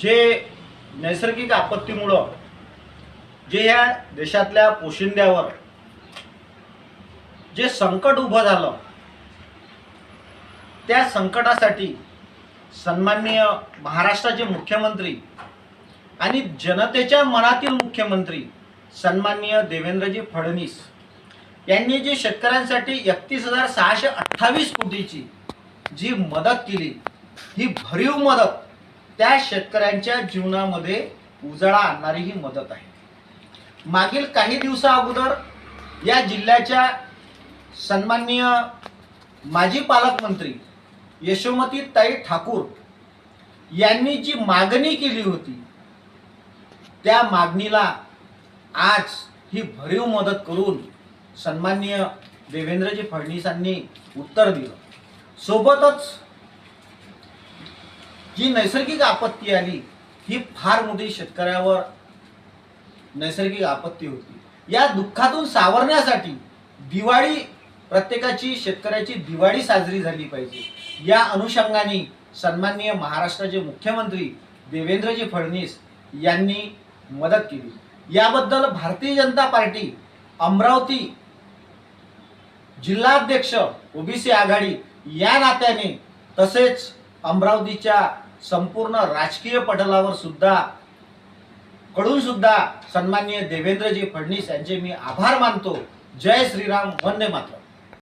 जे नैसर्गिक आपत्तीमुळं जे ह्या देशातल्या पोशिंद्यावर जे संकट उभं झालं, त्या संकटासाठी सन्माननीय महाराष्ट्राचे मुख्यमंत्री आणि जनतेच्या मनातील मुख्यमंत्री सन्माननीय देवेंद्रजी फडणवीस यांनी जी शेतकऱ्यांसाठी 31,628 कोटीची जी मदत केली, ही भरीव मदत त्या शेतकऱ्यांच्या जीवनामध्ये उजाळा आणणारी ही मदत आहे। मागील काही दिवसा अगोदर या जिल्ह्याच्या सन्माननीय माजी पालकमंत्री यशोमती ताई ठाकूर यांनी जी मागणी केली होती, त्या मागणीला आज ही भरीव मदत करून सन्माननीय देवेंद्रजी फडणवीसांनी उत्तर दिलं। सोबतच जी नैसर्गिक आपत्ती आली, ही फार मोठी शेतकऱ्यावर नैसर्गिक आपत्ती होती। या दुःखातून सावरण्यासाठी दिवाळी, प्रत्येकाची शेतकऱ्याची दिवाळी साजरी झाली पाहिजे, या अनुषंगाने सन्माननीय महाराष्ट्राचे मुख्यमंत्री देवेंद्रजी फडणवीस यांनी मदत केली। याबद्दल भारतीय जनता पार्टी अमरावती जिल्हाध्यक्ष ओबीसी आघाडी या नात्याने, तसेच अमरावतीच्या संपूर्ण राजकीय पटलावर सुद्धा कडून सुद्धा सन्माननीय देवेंद्रजी फडणवीस यांचे मी आभार मानतो। जय श्रीराम, वंदे मातरम।